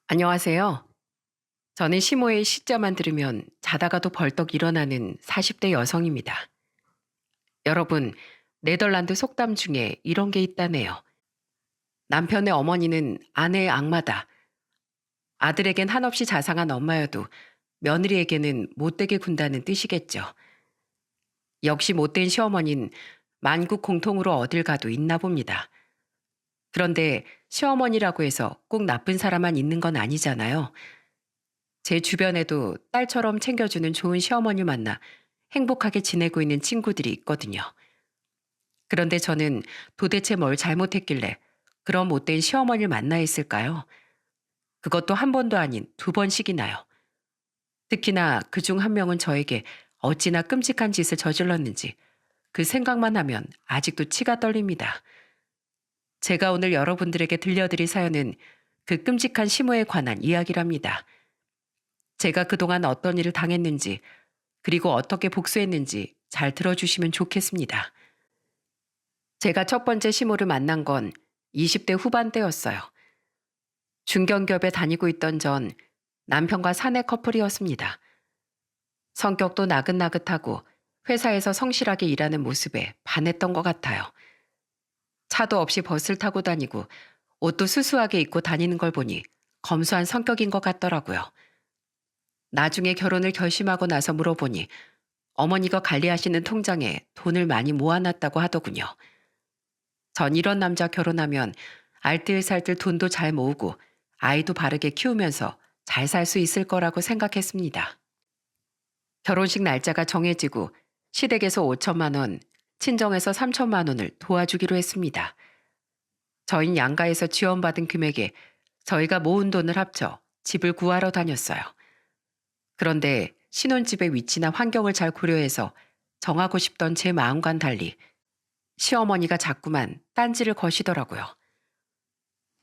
안녕하세요. 저는 시모의 시자만 들으면 자다가도 벌떡 일어나는 40대 여성입니다. 여러분, 네덜란드 속담 중에 이런 게 있다네요. 남편의 어머니는 아내의 악마다. 아들에겐 한없이 자상한 엄마여도 며느리에게는 못되게 군다는 뜻이겠죠. 역시 못된 시어머니는 만국 공통으로 어딜 가도 있나 봅니다. 그런데 시어머니라고 해서 꼭 나쁜 사람만 있는 건 아니잖아요. 제 주변에도 딸처럼 챙겨주는 좋은 시어머니 만나 행복하게 지내고 있는 친구들이 있거든요. 그런데 저는 도대체 뭘 잘못했길래 그런 못된 시어머니를 만나 있을까요? 그것도 한 번도 아닌 두 번씩이나요. 특히나 그중 한 명은 저에게 어찌나 끔찍한 짓을 저질렀는지 그 생각만 하면 아직도 치가 떨립니다. 제가 오늘 여러분들에게 들려드릴 사연은 그 끔찍한 시모에 관한 이야기랍니다. 제가 그동안 어떤 일을 당했는지 그리고 어떻게 복수했는지 잘 들어주시면 좋겠습니다. 제가 첫 번째 시모를 만난 건 20대 후반대였어요. 중견기업에 다니고 있던 전 남편과 사내 커플이었습니다. 성격도 나긋나긋하고 회사에서 성실하게 일하는 모습에 반했던 것 같아요. 차도 없이 버스를 타고 다니고 옷도 수수하게 입고 다니는 걸 보니 검소한 성격인 것 같더라고요. 나중에 결혼을 결심하고 나서 물어보니 어머니가 관리하시는 통장에 돈을 많이 모아놨다고 하더군요. 전 이런 남자 결혼하면 알뜰살뜰 돈도 잘 모으고 아이도 바르게 키우면서 잘 살 수 있을 거라고 생각했습니다. 결혼식 날짜가 정해지고 시댁에서 5천만 원, 친정에서 3천만 원을 도와주기로 했습니다. 저희는 양가에서 지원받은 금액에 저희가 모은 돈을 합쳐 집을 구하러 다녔어요. 그런데 신혼집의 위치나 환경을 잘 고려해서 정하고 싶던 제 마음과는 달리 시어머니가 자꾸만 딴지를 거시더라고요.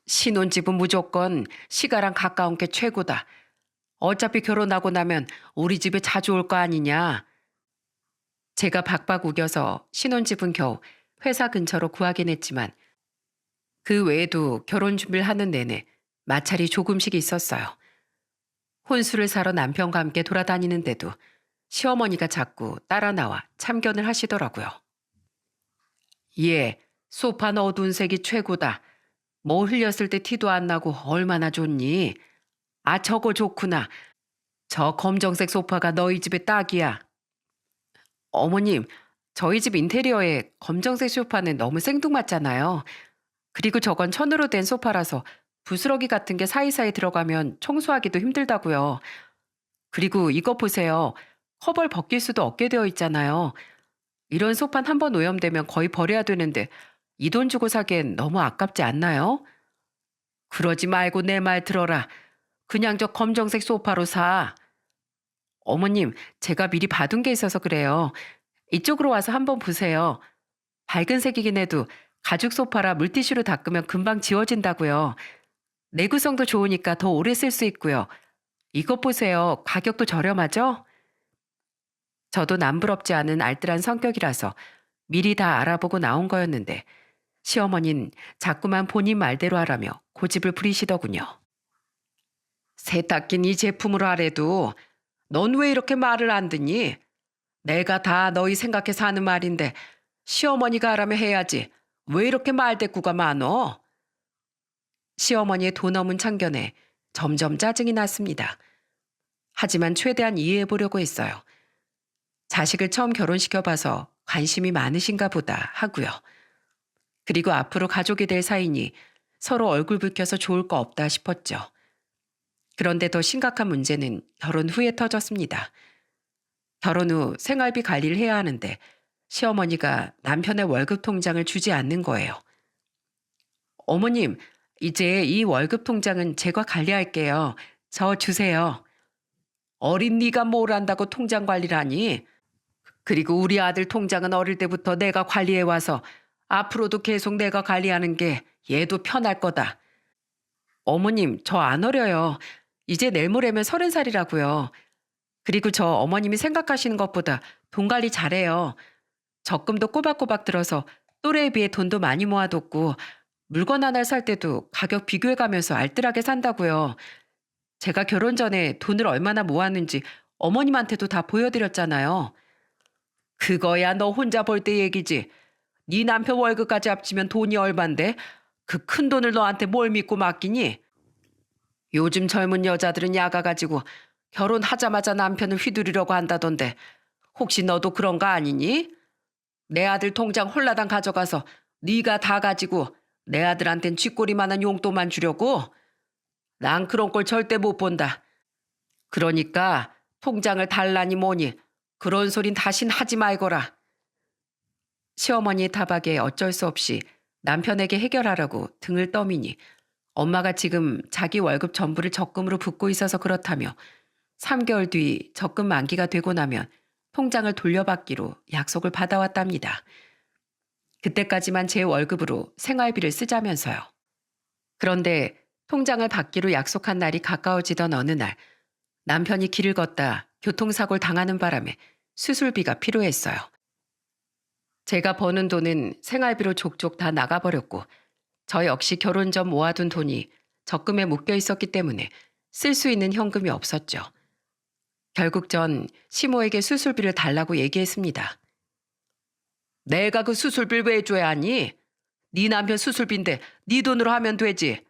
신혼집은 무조건 시가랑 가까운 게 최고다. 어차피 결혼하고 나면 우리 집에 자주 올 거 아니냐. 제가 박박 우겨서 신혼집은 겨우 회사 근처로 구하긴 했지만 그 외에도 결혼 준비를 하는 내내 마찰이 조금씩 있었어요. 혼수를 사러 남편과 함께 돌아다니는데도 시어머니가 자꾸 따라 나와 참견을 하시더라고요. 예, 소파는 어두운 색이 최고다. 뭐 흘렸을 때 티도 안 나고 얼마나 좋니? 아, 저거 좋구나. 저 검정색 소파가 너희 집에 딱이야. 어머님, 저희 집 인테리어에 검정색 소파는 너무 생뚱맞잖아요. 그리고 저건 천으로 된 소파라서 부스러기 같은 게 사이사이 들어가면 청소하기도 힘들다고요. 그리고 이거 보세요. 커버를 벗길 수도 없게 되어 있잖아요. 이런 소파는 한 번 오염되면 거의 버려야 되는데 이 돈 주고 사기엔 너무 아깝지 않나요? 그러지 말고 내 말 들어라. 그냥 저 검정색 소파로 사. 어머님, 제가 미리 봐둔 게 있어서 그래요. 이쪽으로 와서 한번 보세요. 밝은 색이긴 해도 가죽 소파라 물티슈로 닦으면 금방 지워진다고요. 내구성도 좋으니까 더 오래 쓸 수 있고요. 이것 보세요. 가격도 저렴하죠? 저도 남부럽지 않은 알뜰한 성격이라서 미리 다 알아보고 나온 거였는데 시어머니는 자꾸만 본인 말대로 하라며 고집을 부리시더군요. 세탁기는 이 제품으로 하래도 넌 왜 이렇게 말을 안 듣니? 내가 다 너희 생각해서 하는 말인데 시어머니가 하라며 해야지. 왜 이렇게 말대꾸가 많어? 시어머니의 돈 없는 참견에 점점 짜증이 났습니다. 하지만 최대한 이해해보려고 했어요. 자식을 처음 결혼시켜봐서 관심이 많으신가 보다 하고요. 그리고 앞으로 가족이 될 사이니 서로 얼굴 붉혀서 좋을 거 없다 싶었죠. 그런데 더 심각한 문제는 결혼 후에 터졌습니다. 결혼 후 생활비 관리를 해야 하는데 시어머니가 남편의 월급 통장을 주지 않는 거예요. 어머님, 이제 이 월급 통장은 제가 관리할게요. 저 주세요. 어린 네가 뭘 안다고 통장 관리를 하니? 그리고 우리 아들 통장은 어릴 때부터 내가 관리해 와서 앞으로도 계속 내가 관리하는 게 얘도 편할 거다. 어머님, 저 안 어려요. 이제 내일 모레면 30살이라고요. 그리고 저 어머님이 생각하시는 것보다 돈 관리 잘해요. 적금도 꼬박꼬박 들어서 또래에 비해 돈도 많이 모아뒀고 물건 하나를 살 때도 가격 비교해 가면서 알뜰하게 산다고요. 제가 결혼 전에 돈을 얼마나 모았는지 어머님한테도 다 보여드렸잖아요. 그거야 너 혼자 벌 때 얘기지. 네 남편 월급까지 합치면 돈이 얼만데 그 큰 돈을 너한테 뭘 믿고 맡기니? 요즘 젊은 여자들은 야가 가지고 결혼하자마자 남편을 휘두르려고 한다던데 혹시 너도 그런 거 아니니? 내 아들 통장 홀라당 가져가서 네가 다 가지고 내 아들한텐 쥐꼬리만한 용돈만 주려고? 난 그런 꼴 절대 못 본다. 그러니까 통장을 달라니 뭐니 그런 소린 다신 하지 말거라. 시어머니의 타박에 어쩔 수 없이 남편에게 해결하라고 등을 떠미니 엄마가 지금 자기 월급 전부를 적금으로 붓고 있어서 그렇다며 3개월 뒤 적금 만기가 되고 나면 통장을 돌려받기로 약속을 받아왔답니다. 그때까지만 제 월급으로 생활비를 쓰자면서요. 그런데 통장을 받기로 약속한 날이 가까워지던 어느 날 남편이 길을 걷다 교통사고를 당하는 바람에 수술비가 필요했어요. 제가 버는 돈은 생활비로 족족 다 나가버렸고 저 역시 결혼 전 모아둔 돈이 적금에 묶여 있었기 때문에 쓸 수 있는 현금이 없었죠. 결국 전 시모에게 수술비를 달라고 얘기했습니다. 내가 그 수술비를 왜 줘야 하니? 네 남편 수술비인데 네 돈으로 하면 되지.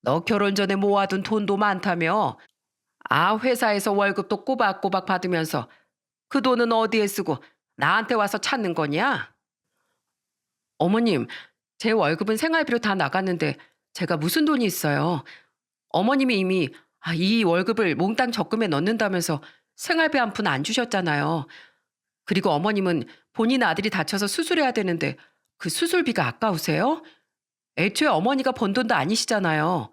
너 결혼 전에 모아둔 돈도 많다며. 회사에서 월급도 꼬박꼬박 받으면서 그 돈은 어디에 쓰고 나한테 와서 찾는 거냐? 어머님, 제 월급은 생활비로 다 나갔는데 제가 무슨 돈이 있어요. 어머님이 이미 이 월급을 몽땅 적금에 넣는다면서 생활비 한 푼 안 주셨잖아요. 그리고 어머님은 본인 아들이 다쳐서 수술해야 되는데 그 수술비가 아까우세요? 애초에 어머니가 번 돈도 아니시잖아요.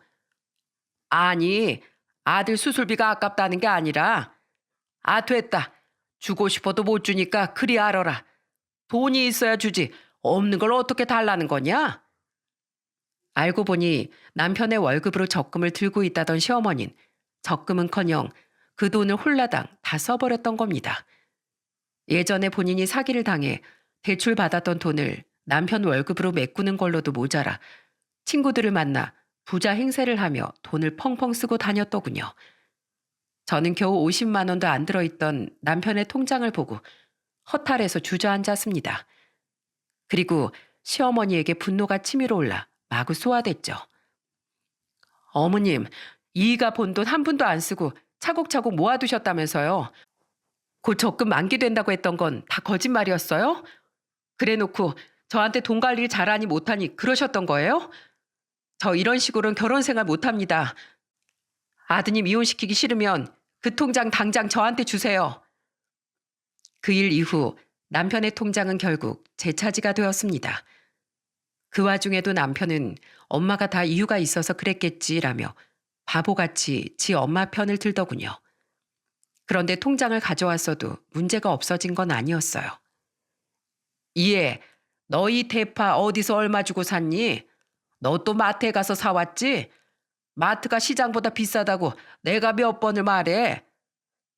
아니, 아들 수술비가 아깝다는 게 아니라 됐다. 주고 싶어도 못 주니까 그리 알아라. 돈이 있어야 주지. 없는 걸 어떻게 달라는 거냐? 알고 보니 남편의 월급으로 적금을 들고 있다던 시어머니는 적금은커녕 그 돈을 홀라당 다 써버렸던 겁니다. 예전에 본인이 사기를 당해 대출받았던 돈을 남편 월급으로 메꾸는 걸로도 모자라 친구들을 만나 부자 행세를 하며 돈을 펑펑 쓰고 다녔더군요. 저는 겨우 50만 원도 안 들어있던 남편의 통장을 보고 허탈해서 주저앉았습니다. 그리고 시어머니에게 분노가 치밀어 올라 마구 쏘아댔죠. 어머님, 이가 본 돈 한 푼도 안 쓰고 차곡차곡 모아두셨다면서요. 곧 적금 만기된다고 했던 건 다 거짓말이었어요? 그래놓고 저한테 돈 관리를 잘하니 못하니 그러셨던 거예요? 저 이런 식으로는 결혼 생활 못합니다. 아드님 이혼시키기 싫으면 그 통장 당장 저한테 주세요. 그 일 이후 남편의 통장은 결국 제 차지가 되었습니다. 그 와중에도 남편은 엄마가 다 이유가 있어서 그랬겠지라며 바보같이 지 엄마 편을 들더군요. 그런데 통장을 가져왔어도 문제가 없어진 건 아니었어요. 이해, 너희 대파 어디서 얼마 주고 샀니? 너 또 마트에 가서 사왔지? 마트가 시장보다 비싸다고 내가 몇 번을 말해.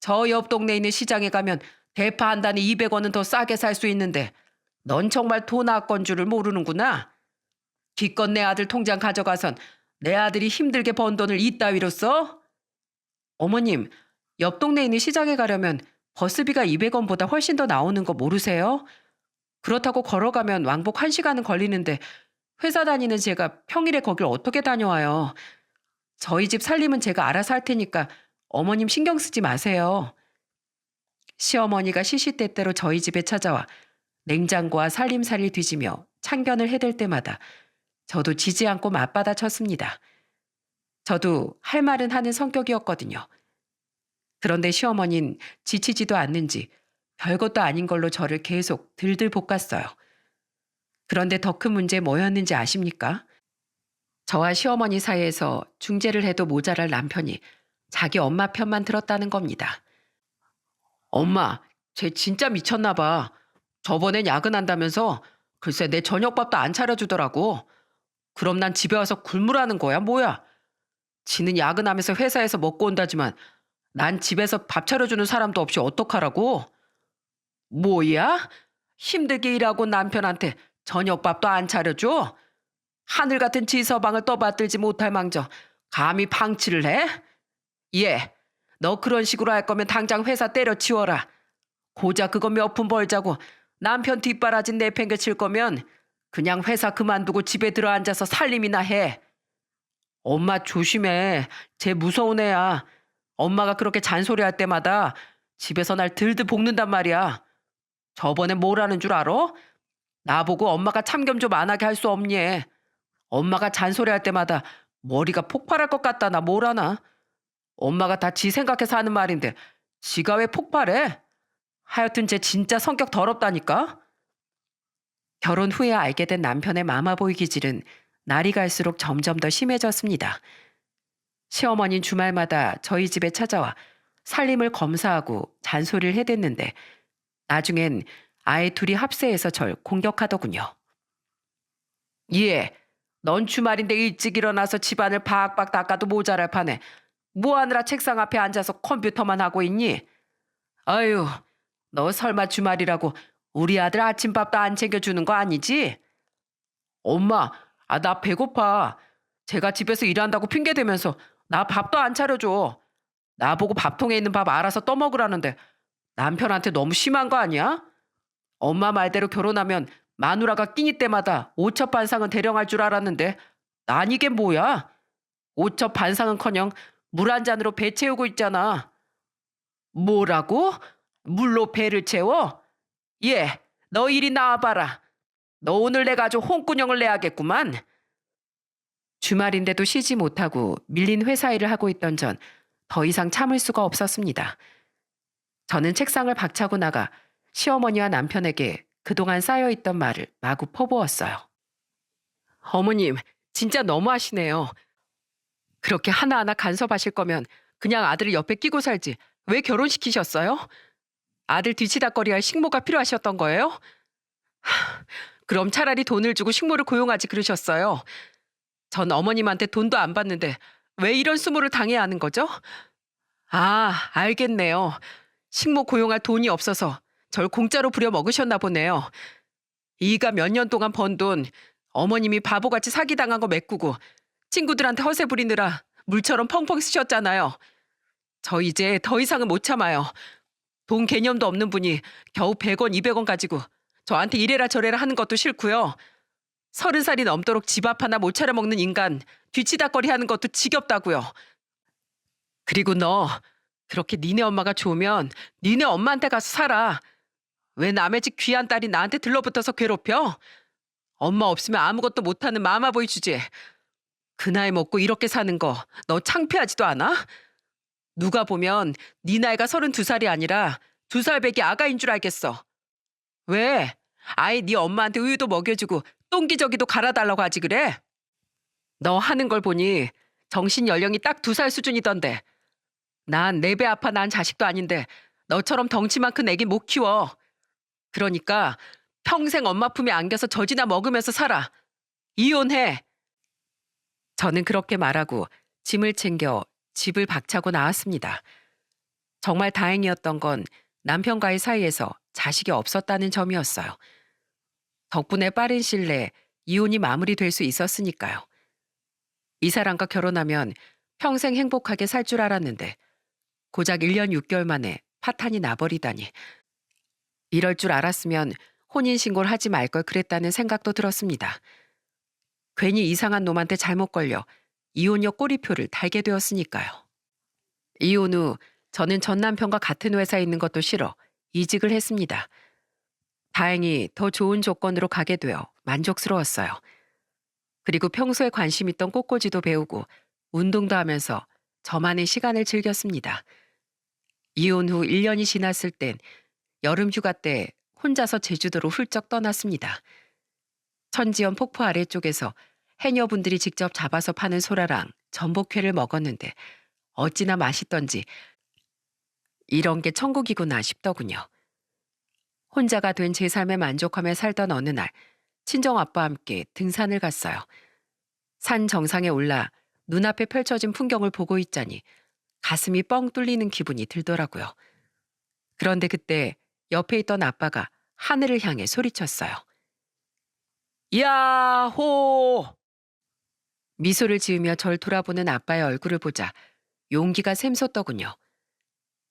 저 옆 동네에 있는 시장에 가면 대파 한 단에 200원은 더 싸게 살 수 있는데 넌 정말 돈 아까운 줄을 모르는구나. 기껏 내 아들 통장 가져가선 내 아들이 힘들게 번 돈을 이따위로 써? 어머님, 옆 동네에 있는 시장에 가려면 버스비가 200원보다 훨씬 더 나오는 거 모르세요? 그렇다고 걸어가면 왕복 1시간은 걸리는데 회사 다니는 제가 평일에 거길 어떻게 다녀와요? 저희 집 살림은 제가 알아서 할 테니까 어머님 신경 쓰지 마세요. 시어머니가 시시때때로 저희 집에 찾아와 냉장고와 살림살이를 뒤지며 참견을 해댈 때마다 저도 지지 않고 맞받아 쳤습니다. 저도 할 말은 하는 성격이었거든요. 그런데 시어머니는 지치지도 않는지 별것도 아닌 걸로 저를 계속 들들 볶았어요. 그런데 더 큰 문제 뭐였는지 아십니까? 저와 시어머니 사이에서 중재를 해도 모자랄 남편이 자기 엄마 편만 들었다는 겁니다. 엄마, 쟤 진짜 미쳤나 봐. 저번엔 야근한다면서 글쎄 내 저녁밥도 안 차려주더라고. 그럼 난 집에 와서 굶으라는 거야 뭐야? 지는 야근하면서 회사에서 먹고 온다지만 난 집에서 밥 차려주는 사람도 없이 어떡하라고? 뭐야? 힘들게 일하고 남편한테 저녁밥도 안 차려줘? 하늘 같은 지서방을 떠받들지 못할 망정 감히 방치를 해? 예, 너 그런 식으로 할 거면 당장 회사 때려치워라. 고작 그거 몇 푼 벌자고 남편 뒷바라지 내팽개칠 거면 그냥 회사 그만두고 집에 들어 앉아서 살림이나 해. 엄마 조심해. 쟤 무서운 애야. 엄마가 그렇게 잔소리할 때마다 집에서 날 들들 볶는단 말이야. 저번에 뭐라는 줄 알아? 나보고 엄마가 참견 좀 안 하게 할 수 없니? 엄마가 잔소리할 때마다 머리가 폭발할 것 같다나 뭐라나? 엄마가 다 지 생각해서 하는 말인데 지가 왜 폭발해? 하여튼 쟤 진짜 성격 더럽다니까? 결혼 후에 알게 된 남편의 마마보이 기질은 날이 갈수록 점점 더 심해졌습니다. 시어머니는 주말마다 저희 집에 찾아와 살림을 검사하고 잔소리를 해댔는데 나중엔 아예 둘이 합세해서 절 공격하더군요. 예, 넌 주말인데 일찍 일어나서 집안을 박박 닦아도 모자랄 판에 뭐 하느라 책상 앞에 앉아서 컴퓨터만 하고 있니? 아유, 너 설마 주말이라고 우리 아들 아침밥도 안 챙겨주는 거 아니지? 엄마, 나 배고파. 제가 집에서 일한다고 핑계대면서 나 밥도 안 차려줘. 나보고 밥통에 있는 밥 알아서 떠먹으라는데 남편한테 너무 심한 거 아니야? 엄마 말대로 결혼하면 마누라가 끼니 때마다 오첩 반상은 대령할 줄 알았는데 난 이게 뭐야? 오첩 반상은커녕 물 한 잔으로 배 채우고 있잖아. 뭐라고? 물로 배를 채워? 예, 너 이리 나와봐라. 너 오늘 내가 아주 홍군형을 내야겠구만. 주말인데도 쉬지 못하고 밀린 회사 일을 하고 있던 전 더 이상 참을 수가 없었습니다. 저는 책상을 박차고 나가 시어머니와 남편에게 그동안 쌓여있던 말을 마구 퍼부었어요. 어머님, 진짜 너무하시네요. 그렇게 하나하나 간섭하실 거면 그냥 아들을 옆에 끼고 살지 왜 결혼시키셨어요? 아들 뒤치다꺼리할 식모가 필요하셨던 거예요? 그럼 차라리 돈을 주고 식모를 고용하지 그러셨어요. 전 어머님한테 돈도 안 받는데 왜 이런 수모를 당해야 하는 거죠? 아, 알겠네요. 식모 고용할 돈이 없어서 절 공짜로 부려 먹으셨나 보네요. 이가 몇 년 동안 번 돈 어머님이 바보같이 사기당한 거 메꾸고 친구들한테 허세 부리느라 물처럼 펑펑 쓰셨잖아요. 저 이제 더 이상은 못 참아요. 돈 개념도 없는 분이 겨우 100원, 200원 가지고 저한테 이래라 저래라 하는 것도 싫고요. 30살이 넘도록 집 앞 하나 못 차려 먹는 인간 뒤치다꺼리 하는 것도 지겹다고요. 그리고 너 그렇게 니네 엄마가 좋으면 니네 엄마한테 가서 살아. 왜 남의 집 귀한 딸이 나한테 들러붙어서 괴롭혀? 엄마 없으면 아무것도 못하는 마마보이 주제. 그 나이 먹고 이렇게 사는 거 너 창피하지도 않아? 누가 보면 네 나이가 32살이 아니라 2살배기 아가인 줄 알겠어. 왜? 아예 네 엄마한테 우유도 먹여주고 똥기저귀도 갈아달라고 하지 그래? 너 하는 걸 보니 정신 연령이 딱 2살 수준이던데. 난 내 배 아파 난 자식도 아닌데 너처럼 덩치만 큰 애기 못 키워. 그러니까 평생 엄마 품에 안겨서 젖이나 먹으면서 살아. 이혼해. 저는 그렇게 말하고 짐을 챙겨 집을 박차고 나왔습니다. 정말 다행이었던 건 남편과의 사이에서 자식이 없었다는 점이었어요. 덕분에 빠른 시일 내에 이혼이 마무리될 수 있었으니까요. 이 사람과 결혼하면 평생 행복하게 살 줄 알았는데 고작 1년 6개월 만에 파탄이 나버리다니. 이럴 줄 알았으면 혼인신고를 하지 말 걸 그랬다는 생각도 들었습니다. 괜히 이상한 놈한테 잘못 걸려 이혼녀 꼬리표를 달게 되었으니까요. 이혼 후 저는 전 남편과 같은 회사에 있는 것도 싫어 이직을 했습니다. 다행히 더 좋은 조건으로 가게 되어 만족스러웠어요. 그리고 평소에 관심 있던 꽃꽂이도 배우고 운동도 하면서 저만의 시간을 즐겼습니다. 이혼 후 1년이 지났을 땐 여름 휴가 때 혼자서 제주도로 훌쩍 떠났습니다. 천지연 폭포 아래쪽에서 해녀분들이 직접 잡아서 파는 소라랑 전복회를 먹었는데 어찌나 맛있던지 이런 게 천국이구나 싶더군요. 혼자가 된 제 삶에 만족하며 살던 어느 날 친정아빠와 함께 등산을 갔어요. 산 정상에 올라 눈앞에 펼쳐진 풍경을 보고 있자니 가슴이 뻥 뚫리는 기분이 들더라고요. 그런데 그때 옆에 있던 아빠가 하늘을 향해 소리쳤어요. 야호! 미소를 지으며 절 돌아보는 아빠의 얼굴을 보자 용기가 샘솟더군요.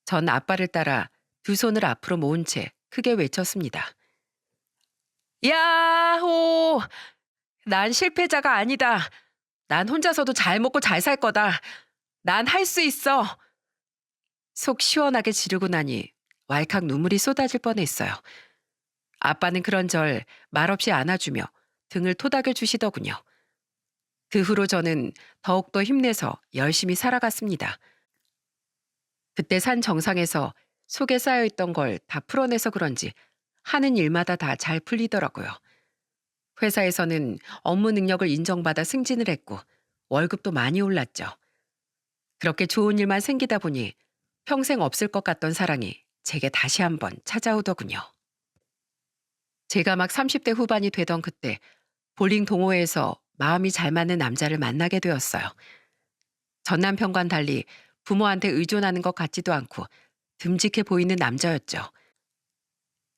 전 아빠를 따라 두 손을 앞으로 모은 채 크게 외쳤습니다. 야호! 난 실패자가 아니다. 난 혼자서도 잘 먹고 잘 살 거다. 난 할 수 있어. 속 시원하게 지르고 나니 왈칵 눈물이 쏟아질 뻔했어요. 아빠는 그런 절 말없이 안아주며 등을 토닥여 주시더군요. 그 후로 저는 더욱더 힘내서 열심히 살아갔습니다. 그때 산 정상에서 속에 쌓여있던 걸 다 풀어내서 그런지 하는 일마다 다 잘 풀리더라고요. 회사에서는 업무 능력을 인정받아 승진을 했고 월급도 많이 올랐죠. 그렇게 좋은 일만 생기다 보니 평생 없을 것 같던 사랑이 제게 다시 한번 찾아오더군요. 제가 막 30대 후반이 되던 그때 볼링 동호회에서 마음이 잘 맞는 남자를 만나게 되었어요. 전 남편과는 달리 부모한테 의존하는 것 같지도 않고 듬직해 보이는 남자였죠.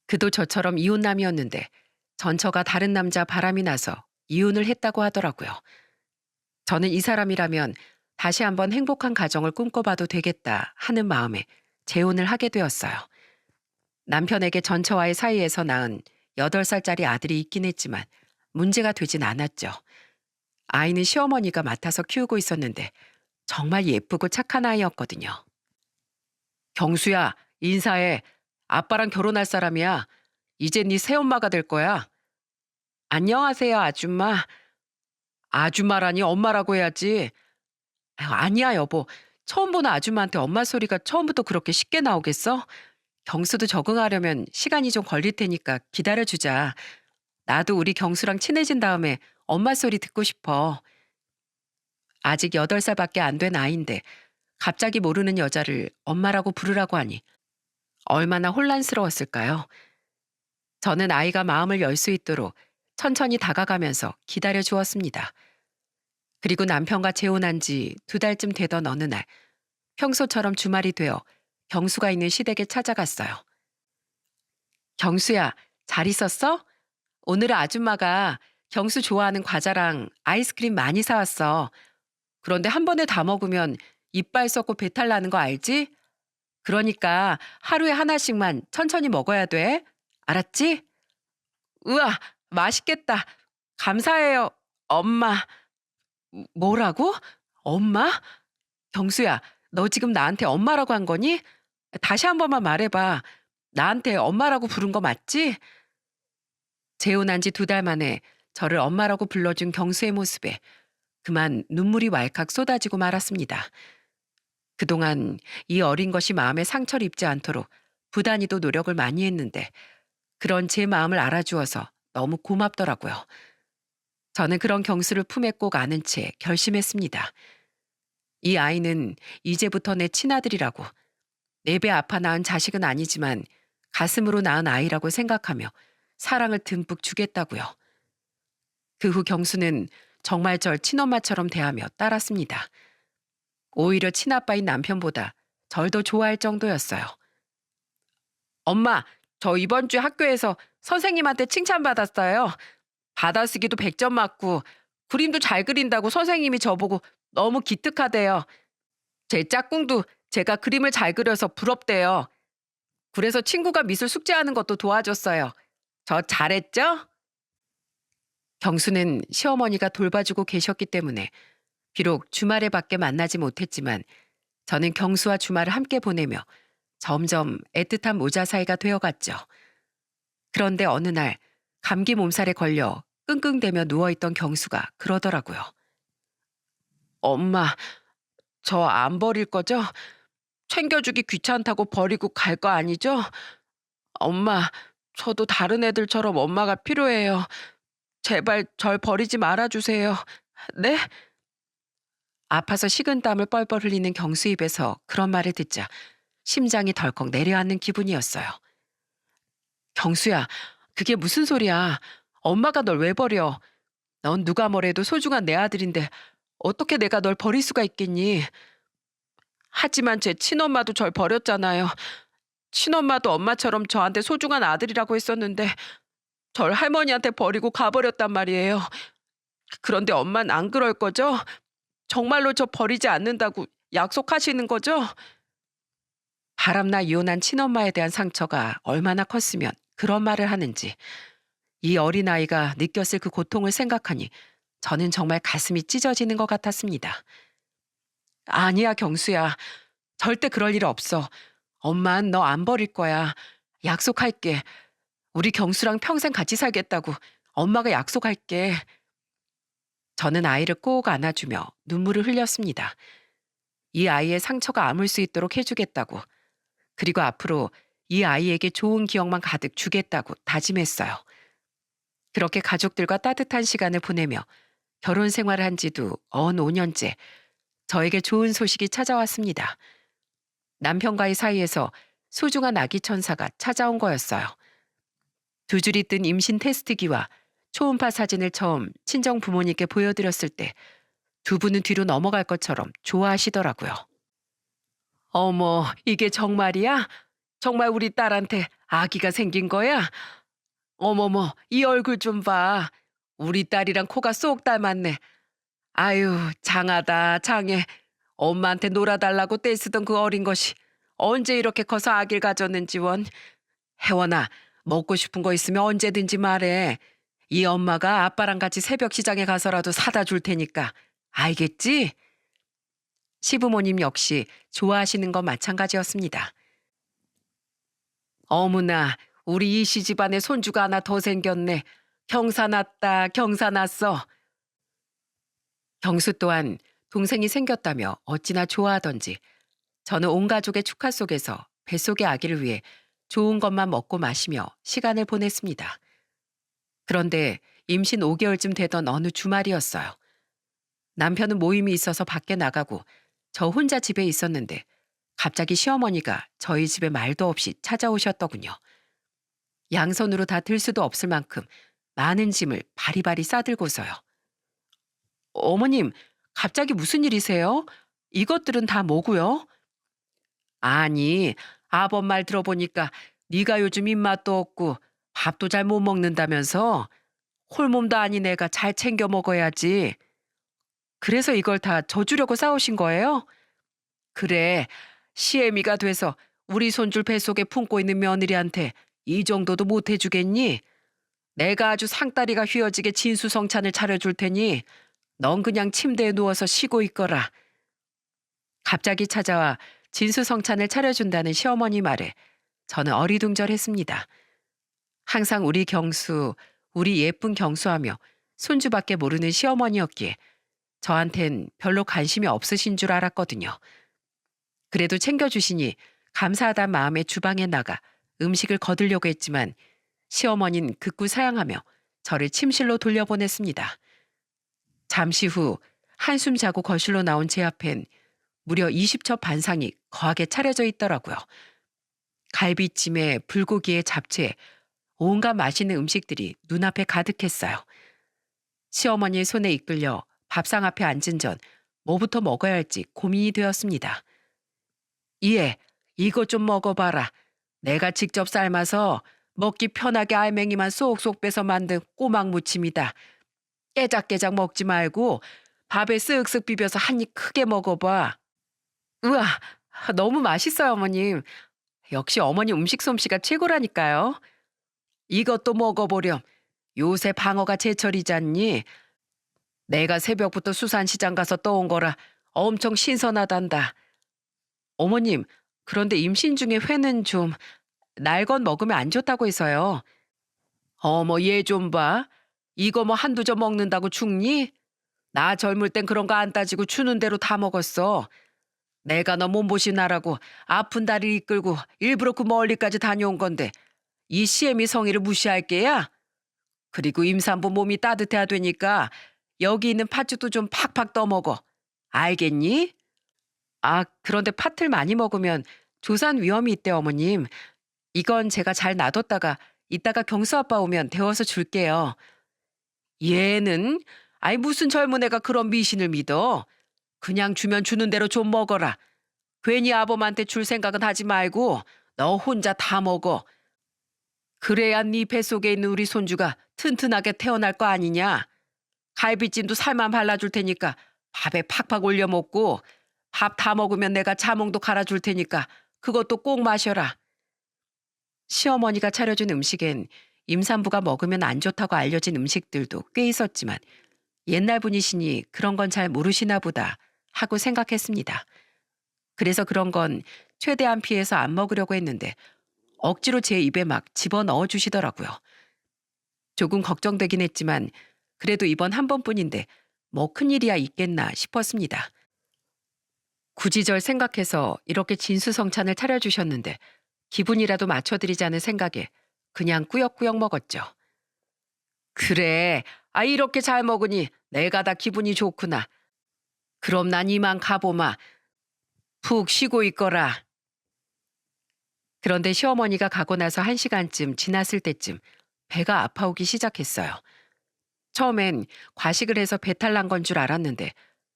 그도 저처럼 이혼남이었는데 전처가 다른 남자 바람이 나서 이혼을 했다고 하더라고요. 저는 이 사람이라면 다시 한번 행복한 가정을 꿈꿔봐도 되겠다 하는 마음에 재혼을 하게 되었어요. 남편에게 전처와의 사이에서 낳은 8살짜리 아들이 있긴 했지만 문제가 되진 않았죠. 아이는 시어머니가 맡아서 키우고 있었는데 정말 예쁘고 착한 아이였거든요. 경수야, 인사해. 아빠랑 결혼할 사람이야. 이제 네 새엄마가 될 거야. 안녕하세요, 아줌마. 아줌마라니 엄마라고 해야지. 아유, 아니야, 여보. 처음 보는 아줌마한테 엄마 소리가 처음부터 그렇게 쉽게 나오겠어? 경수도 적응하려면 시간이 좀 걸릴 테니까 기다려주자. 나도 우리 경수랑 친해진 다음에 엄마 소리 듣고 싶어. 아직 8살밖에 안 된 아이인데 갑자기 모르는 여자를 엄마라고 부르라고 하니 얼마나 혼란스러웠을까요? 저는 아이가 마음을 열 수 있도록 천천히 다가가면서 기다려 주었습니다. 그리고 남편과 재혼한 지 2달쯤 되던 어느 날 평소처럼 주말이 되어 경수가 있는 시댁에 찾아갔어요. 경수야, 잘 있었어? 오늘은 아줌마가 경수 좋아하는 과자랑 아이스크림 많이 사왔어. 그런데 한 번에 다 먹으면 이빨 썩고 배탈 나는 거 알지? 그러니까 하루에 하나씩만 천천히 먹어야 돼. 알았지? 우와, 맛있겠다. 감사해요, 엄마. 뭐라고? 엄마? 경수야, 너 지금 나한테 엄마라고 한 거니? 다시 한 번만 말해봐. 나한테 엄마라고 부른 거 맞지? 재혼한 지 2달 만에 저를 엄마라고 불러준 경수의 모습에 그만 눈물이 왈칵 쏟아지고 말았습니다. 그동안 이 어린 것이 마음에 상처를 입지 않도록 부단히도 노력을 많이 했는데 그런 제 마음을 알아주어서 너무 고맙더라고요. 저는 그런 경수를 품에 꼭 안은 채 결심했습니다. 이 아이는 이제부터 내 친아들이라고, 내 배 아파 낳은 자식은 아니지만 가슴으로 낳은 아이라고 생각하며 사랑을 듬뿍 주겠다고요. 그 후 경수는 정말 절 친엄마처럼 대하며 따랐습니다. 오히려 친아빠인 남편보다 절 더 좋아할 정도였어요. 엄마, 저 이번 주에 학교에서 선생님한테 칭찬받았어요. 받아쓰기도 100점 맞고 그림도 잘 그린다고 선생님이 저보고 너무 기특하대요. 제 짝꿍도 제가 그림을 잘 그려서 부럽대요. 그래서 친구가 미술 숙제하는 것도 도와줬어요. 저 잘했죠? 경수는 시어머니가 돌봐주고 계셨기 때문에 비록 주말에 밖에 만나지 못했지만 저는 경수와 주말을 함께 보내며 점점 애틋한 모자 사이가 되어갔죠. 그런데 어느 날 감기 몸살에 걸려 끙끙대며 누워있던 경수가 그러더라고요. 엄마, 저 안 버릴 거죠? 챙겨주기 귀찮다고 버리고 갈 거 아니죠? 엄마, 저도 다른 애들처럼 엄마가 필요해요. 제발 절 버리지 말아주세요. 네? 아파서 식은땀을 뻘뻘 흘리는 경수 입에서 그런 말을 듣자 심장이 덜컥 내려앉는 기분이었어요. 경수야, 그게 무슨 소리야. 엄마가 널 왜 버려. 넌 누가 뭐래도 소중한 내 아들인데 어떻게 내가 널 버릴 수가 있겠니. 하지만 제 친엄마도 절 버렸잖아요. 친엄마도 엄마처럼 저한테 소중한 아들이라고 했었는데 절 할머니한테 버리고 가버렸단 말이에요. 그런데 엄마는 안 그럴 거죠? 정말로 저 버리지 않는다고 약속하시는 거죠? 바람나 이혼한 친엄마에 대한 상처가 얼마나 컸으면 그런 말을 하는지 이 어린아이가 느꼈을 그 고통을 생각하니 저는 정말 가슴이 찢어지는 것 같았습니다. 아니야, 경수야. 절대 그럴 일 없어. 엄만 너 안 버릴 거야. 약속할게. 우리 경수랑 평생 같이 살겠다고. 엄마가 약속할게. 저는 아이를 꼭 안아주며 눈물을 흘렸습니다. 이 아이의 상처가 아물 수 있도록 해주겠다고. 그리고 앞으로 이 아이에게 좋은 기억만 가득 주겠다고 다짐했어요. 그렇게 가족들과 따뜻한 시간을 보내며 결혼 생활을 한 지도 언 5년째 저에게 좋은 소식이 찾아왔습니다. 남편과의 사이에서 소중한 아기 천사가 찾아온 거였어요. 두 줄이 뜬 임신 테스트기와 초음파 사진을 처음 친정 부모님께 보여드렸을 때 두 분은 뒤로 넘어갈 것처럼 좋아하시더라고요. 어머, 이게 정말이야? 정말 우리 딸한테 아기가 생긴 거야? 어머머, 이 얼굴 좀 봐. 우리 딸이랑 코가 쏙 닮았네. 아유, 장하다, 장해. 엄마한테 놀아달라고 떼쓰던 그 어린 것이 언제 이렇게 커서 아기를 가졌는지 원. 혜원아, 먹고 싶은 거 있으면 언제든지 말해. 이 엄마가 아빠랑 같이 새벽 시장에 가서라도 사다 줄 테니까. 알겠지? 시부모님 역시 좋아하시는 건 마찬가지였습니다. 어머나, 우리 이씨 집안에 손주가 하나 더 생겼네. 경사 났다, 경사 났어. 경수 또한 동생이 생겼다며 어찌나 좋아하던지 저는 온 가족의 축하 속에서 뱃속의 아기를 위해 좋은 것만 먹고 마시며 시간을 보냈습니다. 그런데 임신 5개월쯤 되던 어느 주말이었어요. 남편은 모임이 있어서 밖에 나가고 저 혼자 집에 있었는데 갑자기 시어머니가 저희 집에 말도 없이 찾아오셨더군요. 양손으로 다 들 수도 없을 만큼 많은 짐을 바리바리 싸들고서요. 어머님, 갑자기 무슨 일이세요? 이것들은 다 뭐고요? 아니, 아범 말 들어보니까 네가 요즘 입맛도 없고 밥도 잘 못 먹는다면서 홀몸도 아닌 애가 잘 챙겨 먹어야지. 그래서 이걸 다 져주려고 싸우신 거예요? 그래, 시애미가 돼서 우리 손줄 뱃속에 품고 있는 며느리한테 이 정도도 못 해주겠니? 내가 아주 상다리가 휘어지게 진수성찬을 차려줄 테니 넌 그냥 침대에 누워서 쉬고 있거라. 갑자기 찾아와 진수성찬을 차려준다는 시어머니 말에 저는 어리둥절했습니다. 항상 우리 경수, 우리 예쁜 경수하며 손주밖에 모르는 시어머니였기에 저한텐 별로 관심이 없으신 줄 알았거든요. 그래도 챙겨주시니 감사하단 마음에 주방에 나가 음식을 거들려고 했지만 시어머니는 극구 사양하며 저를 침실로 돌려보냈습니다. 잠시 후 한숨 자고 거실로 나온 제 앞엔 무려 20첩 반상이 거하게 차려져 있더라고요. 갈비찜에 불고기에 잡채에 온갖 맛있는 음식들이 눈앞에 가득했어요. 시어머니의 손에 이끌려 밥상 앞에 앉은 전 뭐부터 먹어야 할지 고민이 되었습니다. 이에 이것 좀 먹어봐라. 내가 직접 삶아서 먹기 편하게 알맹이만 쏙쏙 빼서 만든 꼬막 무침이다. 깨작깨작 먹지 말고 밥에 쓱쓱 비벼서 한 입 크게 먹어봐. 우와, 너무 맛있어요, 어머님. 역시 어머니 음식 솜씨가 최고라니까요. 이것도 먹어보렴. 요새 방어가 제철이잖니. 내가 새벽부터 수산시장 가서 떠온 거라 엄청 신선하단다. 어머님, 그런데 임신 중에 회는 좀 날 건 먹으면 안 좋다고 해서요. 어머, 얘 좀 봐. 이거 뭐 한두 점 먹는다고 죽니? 나 젊을 땐 그런 거 안 따지고 주는 대로 다 먹었어. 내가 너 몸보신하라고 아픈 다리를 이끌고 일부러 그 멀리까지 다녀온 건데 이 시애미 성의를 무시할 게야? 그리고 임산부 몸이 따뜻해야 되니까 여기 있는 팥죽도 좀 팍팍 떠먹어. 알겠니? 아, 그런데 팥을 많이 먹으면 조산 위험이 있대, 어머님. 이건 제가 잘 놔뒀다가 이따가 경수 아빠 오면 데워서 줄게요. 얘는 아이 무슨 젊은 애가 그런 미신을 믿어. 그냥 주면 주는 대로 좀 먹어라. 괜히 아범한테 줄 생각은 하지 말고 너 혼자 다 먹어. 그래야 네 뱃속에 있는 우리 손주가 튼튼하게 태어날 거 아니냐. 갈비찜도 살만 발라줄 테니까 밥에 팍팍 올려 먹고 밥 다 먹으면 내가 자몽도 갈아줄 테니까 그것도 꼭 마셔라. 시어머니가 차려준 음식엔 임산부가 먹으면 안 좋다고 알려진 음식들도 꽤 있었지만 옛날 분이시니 그런 건 잘 모르시나 보다 하고 생각했습니다. 그래서 그런 건 최대한 피해서 안 먹으려고 했는데 억지로 제 입에 막 집어넣어 주시더라고요. 조금 걱정되긴 했지만 그래도 이번 한 번뿐인데 뭐 큰일이야 있겠나 싶었습니다. 굳이 절 생각해서 이렇게 진수성찬을 차려주셨는데 기분이라도 맞춰드리자는 생각에 그냥 꾸역꾸역 먹었죠. 그래, 이렇게 잘 먹으니 내가 다 기분이 좋구나. 그럼 난 이만 가보마. 푹 쉬고 있거라. 그런데 시어머니가 가고 나서 1시간쯤 지났을 때쯤 배가 아파오기 시작했어요. 처음엔 과식을 해서 배탈 난 건 줄 알았는데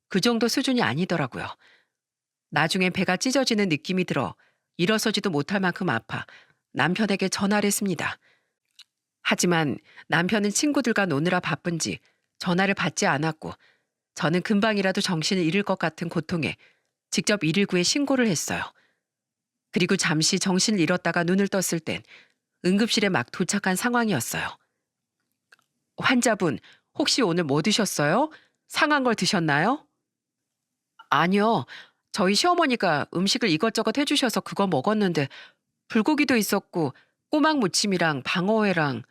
그 정도 수준이 아니더라고요. 나중엔 배가 찢어지는 느낌이 들어 일어서지도 못할 만큼 아파 남편에게 전화를 했습니다. 하지만 남편은 친구들과 노느라 바쁜지 전화를 받지 않았고 저는 금방이라도 정신을 잃을 것 같은 고통에 직접 119에 신고를 했어요. 그리고 잠시 정신을 잃었다가 눈을 떴을 땐 응급실에 막 도착한 상황이었어요. 환자분, 혹시 오늘 뭐 드셨어요? 상한 걸 드셨나요? 아니요. 저희 시어머니가 음식을 이것저것 해주셔서 그거 먹었는데 불고기도 있었고 꼬막 무침이랑 방어회랑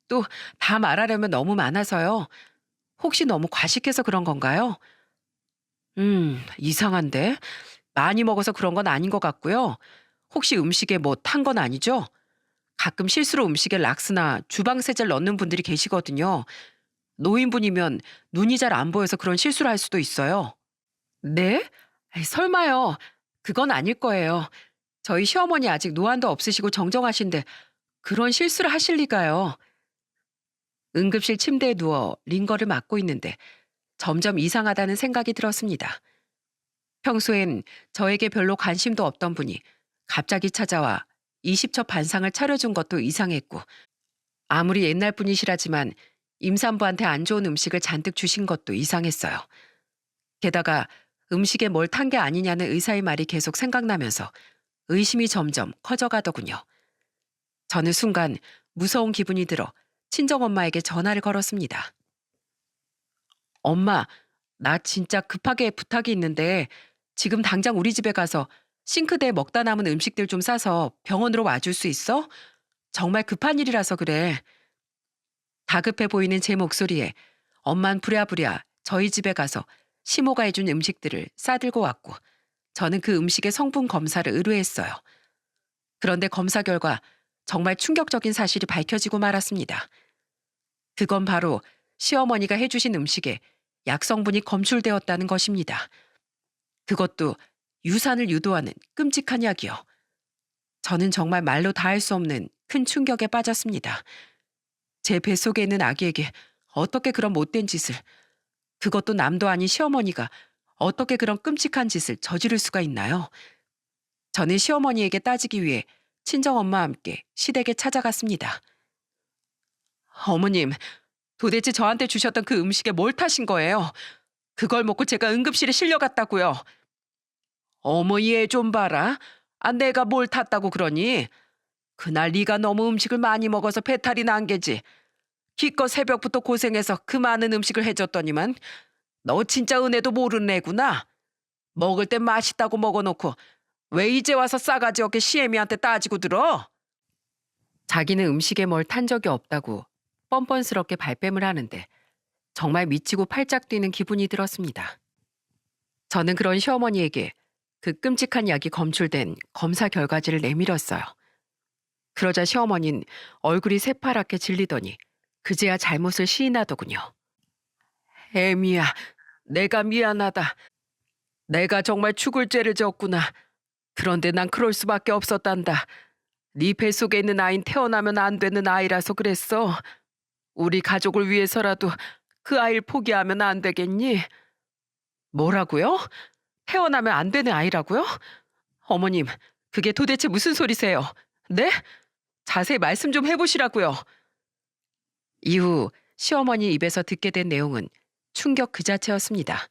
또 다 말하려면 너무 많아서요. 혹시 너무 과식해서 그런 건가요? 이상한데? 많이 먹어서 그런 건 아닌 것 같고요. 혹시 음식에 뭐 탄 건 아니죠? 가끔 실수로 음식에 락스나 주방세제를 넣는 분들이 계시거든요. 노인분이면 눈이 잘 안 보여서 그런 실수를 할 수도 있어요. 네? 설마요. 그건 아닐 거예요. 저희 시어머니 아직 노안도 없으시고 정정하신데 그런 실수를 하실 리가요. 응급실 침대에 누워 링거를 맞고 있는데 점점 이상하다는 생각이 들었습니다. 평소엔 저에게 별로 관심도 없던 분이 갑자기 찾아와 20첩 반상을 차려준 것도 이상했고 아무리 옛날 분이시라지만 임산부한테 안 좋은 음식을 잔뜩 주신 것도 이상했어요. 게다가 음식에 뭘 탄 게 아니냐는 의사의 말이 계속 생각나면서 의심이 점점 커져가더군요. 저는 순간 무서운 기분이 들어 친정엄마에게 전화를 걸었습니다. 엄마, 나 진짜 급하게 부탁이 있는데 지금 당장 우리 집에 가서 싱크대에 먹다 남은 음식들 좀 싸서 병원으로 와줄 수 있어? 정말 급한 일이라서 그래. 다급해 보이는 제 목소리에 엄만 부랴부랴 저희 집에 가서 시모가 해준 음식들을 싸들고 왔고 저는 그 음식의 성분 검사를 의뢰했어요. 그런데 검사 결과 정말 충격적인 사실이 밝혀지고 말았습니다. 그건 바로 시어머니가 해주신 음식에 약성분이 검출되었다는 것입니다. 그것도 유산을 유도하는 끔찍한 약이요. 저는 정말 말로 다 할 수 없는 큰 충격에 빠졌습니다. 제 뱃속에 있는 아기에게 어떻게 그런 못된 짓을, 그것도 남도 아닌 시어머니가 어떻게 그런 끔찍한 짓을 저지를 수가 있나요? 저는 시어머니에게 따지기 위해 친정엄마와 함께 시댁에 찾아갔습니다. 어머님, 도대체 저한테 주셨던 그 음식에 뭘 타신 거예요? 그걸 먹고 제가 응급실에 실려갔다고요. 어머 얘 좀 봐라. 내가 뭘 탔다고 그러니? 그날 네가 너무 음식을 많이 먹어서 배탈이 난 게지. 기껏 새벽부터 고생해서 그 많은 음식을 해줬더니만 너 진짜 은혜도 모르는 애구나. 먹을 땐 맛있다고 먹어놓고 왜 이제 와서 싸가지 없게 시애미한테 따지고 들어? 자기는 음식에 뭘 탄 적이 없다고 뻔뻔스럽게 발뺌을 하는데 정말 미치고 팔짝 뛰는 기분이 들었습니다. 저는 그런 시어머니에게 그 끔찍한 약이 검출된 검사 결과지를 내밀었어요. 그러자 시어머니는 얼굴이 새파랗게 질리더니 그제야 잘못을 시인하더군요. 애미야, 내가 미안하다. 내가 정말 죽을 죄를 졌구나. 그런데 난 그럴 수밖에 없었단다. 네 뱃속에 있는 아이는 태어나면 안 되는 아이라서 그랬어. 우리 가족을 위해서라도 그 아이를 포기하면 안 되겠니? 뭐라고요? 태어나면 안 되는 아이라고요? 어머님, 그게 도대체 무슨 소리세요? 네? 자세히 말씀 좀 해보시라고요. 이후 시어머니 입에서 듣게 된 내용은 충격 그 자체였습니다.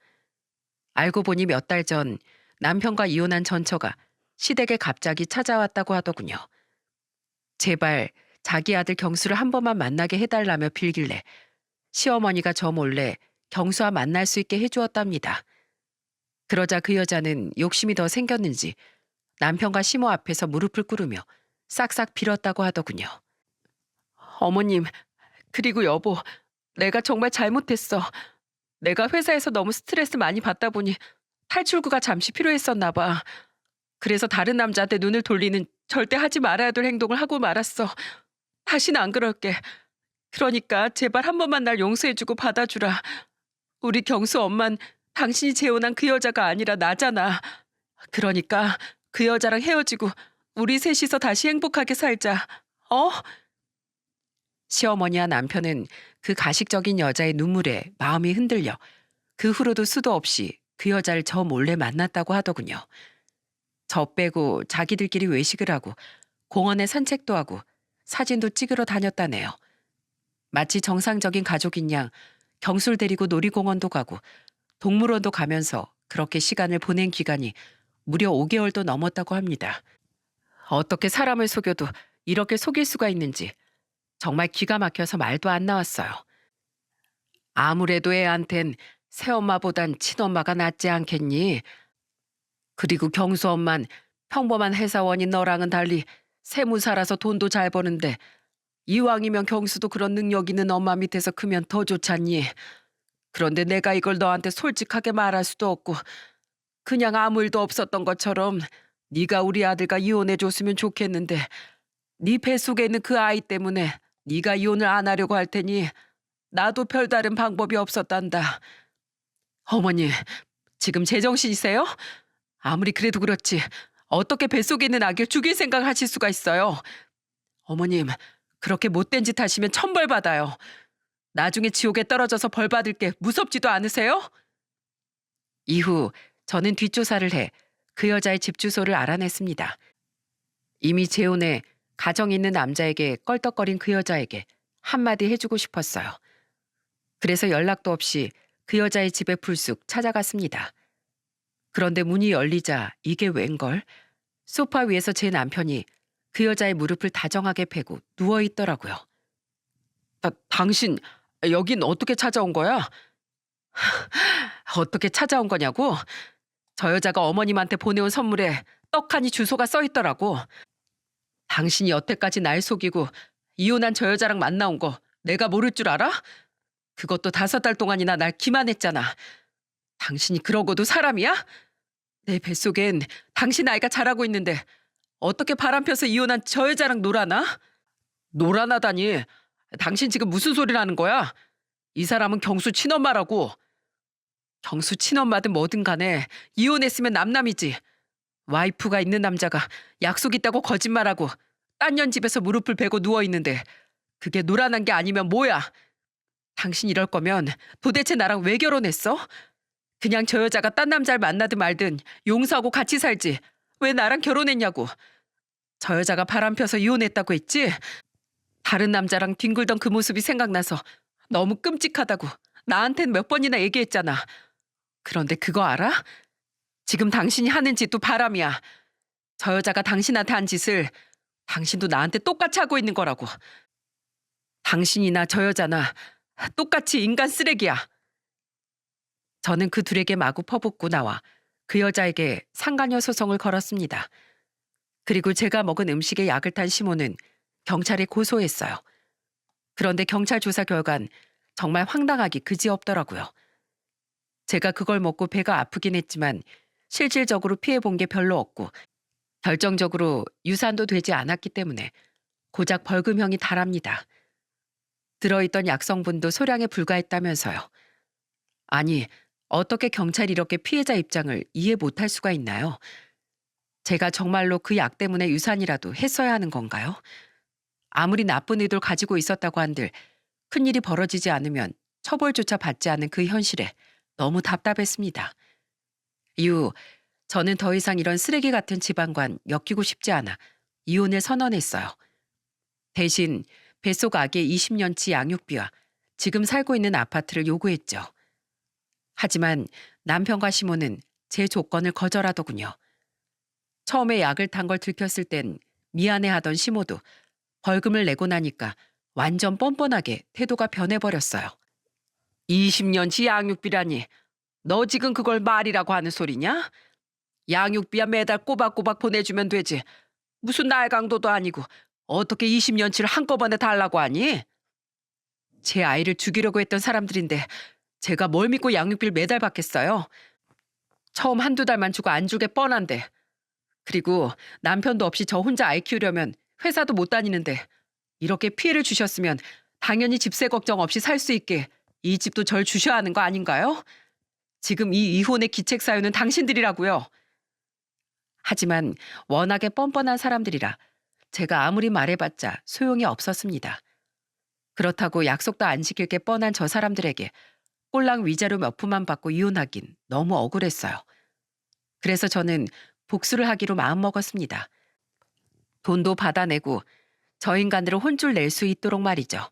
알고 보니 몇 달 전 남편과 이혼한 전처가 시댁에 갑자기 찾아왔다고 하더군요. 제발 자기 아들 경수를 한 번만 만나게 해달라며 빌길래 시어머니가 저 몰래 경수와 만날 수 있게 해주었답니다. 그러자 그 여자는 욕심이 더 생겼는지 남편과 시모 앞에서 무릎을 꿇으며 싹싹 빌었다고 하더군요. 어머님, 그리고 여보, 내가 정말 잘못했어. 내가 회사에서 너무 스트레스 많이 받다 보니 탈출구가 잠시 필요했었나 봐. 그래서 다른 남자한테 눈을 돌리는 절대 하지 말아야 될 행동을 하고 말았어. 다시는 안 그럴게. 그러니까 제발 한 번만 날 용서해주고 받아주라. 우리 경수 엄만 당신이 재혼한 그 여자가 아니라 나잖아. 그러니까 그 여자랑 헤어지고 우리 셋이서 다시 행복하게 살자. 어? 시어머니와 남편은 그 가식적인 여자의 눈물에 마음이 흔들려 그 후로도 수도 없이 그 여자를 저 몰래 만났다고 하더군요. 저 빼고 자기들끼리 외식을 하고 공원에 산책도 하고 사진도 찍으러 다녔다네요. 마치 정상적인 가족인 양 경술 데리고 놀이공원도 가고 동물원도 가면서 그렇게 시간을 보낸 기간이 무려 5개월도 넘었다고 합니다. 어떻게 사람을 속여도 이렇게 속일 수가 있는지 정말 기가 막혀서 말도 안 나왔어요. 아무래도 애한텐 새엄마보단 친엄마가 낫지 않겠니? 그리고 경수 엄만 평범한 회사원인 너랑은 달리 세무사라서 돈도 잘 버는데 이왕이면 경수도 그런 능력 있는 엄마 밑에서 크면 더 좋잖니. 그런데 내가 이걸 너한테 솔직하게 말할 수도 없고 그냥 아무 일도 없었던 것처럼 네가 우리 아들과 이혼해 줬으면 좋겠는데 네 뱃속에 있는 그 아이 때문에 네가 이혼을 안 하려고 할 테니 나도 별다른 방법이 없었단다. 어머니, 지금 제정신이세요? 아무리 그래도 그렇지 어떻게 뱃속에 있는 아기를 죽일 생각을 하실 수가 있어요. 어머님, 그렇게 못된 짓 하시면 천벌 받아요. 나중에 지옥에 떨어져서 벌 받을 게 무섭지도 않으세요? 이후 저는 뒷조사를 해 그 여자의 집 주소를 알아냈습니다. 이미 재혼해 가정 있는 남자에게 껄떡거린 그 여자에게 한마디 해주고 싶었어요. 그래서 연락도 없이 그 여자의 집에 불쑥 찾아갔습니다. 그런데 문이 열리자 이게 웬걸? 소파 위에서 제 남편이 그 여자의 무릎을 다정하게 베고 누워있더라고요. 당신 여긴 어떻게 찾아온 거야? 어떻게 찾아온 거냐고? 저 여자가 어머님한테 보내온 선물에 떡하니 주소가 써있더라고. 당신이 여태까지 날 속이고 이혼한 저 여자랑 만나온 거 내가 모를 줄 알아? 그것도 5달 동안이나 날 기만했잖아. 당신이 그러고도 사람이야? 내 뱃속엔 당신 아이가 자라고 있는데 어떻게 바람 펴서 이혼한 저 여자랑 놀아나? 놀아나다니. 당신 지금 무슨 소리를 하는 거야? 이 사람은 경수 친엄마라고. 경수 친엄마든 뭐든 간에 이혼했으면 남남이지. 와이프가 있는 남자가 약속 있다고 거짓말하고 딴 년 집에서 무릎을 베고 누워있는데 그게 놀아난 게 아니면 뭐야? 당신 이럴 거면 도대체 나랑 왜 결혼했어? 그냥 저 여자가 딴 남자를 만나든 말든 용서하고 같이 살지. 왜 나랑 결혼했냐고. 저 여자가 바람 펴서 이혼했다고 했지? 다른 남자랑 뒹굴던 그 모습이 생각나서 너무 끔찍하다고 나한텐 몇 번이나 얘기했잖아. 그런데 그거 알아? 지금 당신이 하는 짓도 바람이야. 저 여자가 당신한테 한 짓을 당신도 나한테 똑같이 하고 있는 거라고. 당신이나 저 여자나 똑같이 인간 쓰레기야. 저는 그 둘에게 마구 퍼붓고 나와 그 여자에게 상간녀 소송을 걸었습니다. 그리고 제가 먹은 음식에 약을 탄 시모는 경찰에 고소했어요. 그런데 경찰 조사 결과는 정말 황당하기 그지없더라고요. 제가 그걸 먹고 배가 아프긴 했지만 실질적으로 피해본 게 별로 없고 결정적으로 유산도 되지 않았기 때문에 고작 벌금형이 달합니다. 들어있던 약성분도 소량에 불과했다면서요. 아니, 어떻게 경찰이 이렇게 피해자 입장을 이해 못할 수가 있나요? 제가 정말로 그 약 때문에 유산이라도 했어야 하는 건가요? 아무리 나쁜 의도를 가지고 있었다고 한들 큰일이 벌어지지 않으면 처벌조차 받지 않는 그 현실에 너무 답답했습니다. 이후 저는 더 이상 이런 쓰레기 같은 집안관 엮이고 싶지 않아 이혼을 선언했어요. 대신 뱃속 아기의 20년치 양육비와 지금 살고 있는 아파트를 요구했죠. 하지만 남편과 시모는 제 조건을 거절하더군요. 처음에 약을 탄 걸 들켰을 땐 미안해하던 시모도 벌금을 내고 나니까 완전 뻔뻔하게 태도가 변해버렸어요. 20년치 양육비라니. 너 지금 그걸 말이라고 하는 소리냐? 양육비야 매달 꼬박꼬박 보내주면 되지. 무슨 날강도도 아니고 어떻게 20년치를 한꺼번에 달라고 하니? 제 아이를 죽이려고 했던 사람들인데 제가 뭘 믿고 양육비를 매달 받겠어요? 처음 한두 달만 주고 안 주게 뻔한데. 그리고 남편도 없이 저 혼자 아이 키우려면 회사도 못 다니는데 이렇게 피해를 주셨으면 당연히 집세 걱정 없이 살 수 있게 이 집도 절 주셔야 하는 거 아닌가요? 지금 이 이혼의 기책 사유는 당신들이라고요. 하지만 워낙에 뻔뻔한 사람들이라 제가 아무리 말해봤자 소용이 없었습니다. 그렇다고 약속도 안 지킬 게 뻔한 저 사람들에게 꼴랑 위자료 몇 푼만 받고 이혼하긴 너무 억울했어요. 그래서 저는 복수를 하기로 마음먹었습니다. 돈도 받아내고 저 인간들을 혼쭐 낼 수 있도록 말이죠.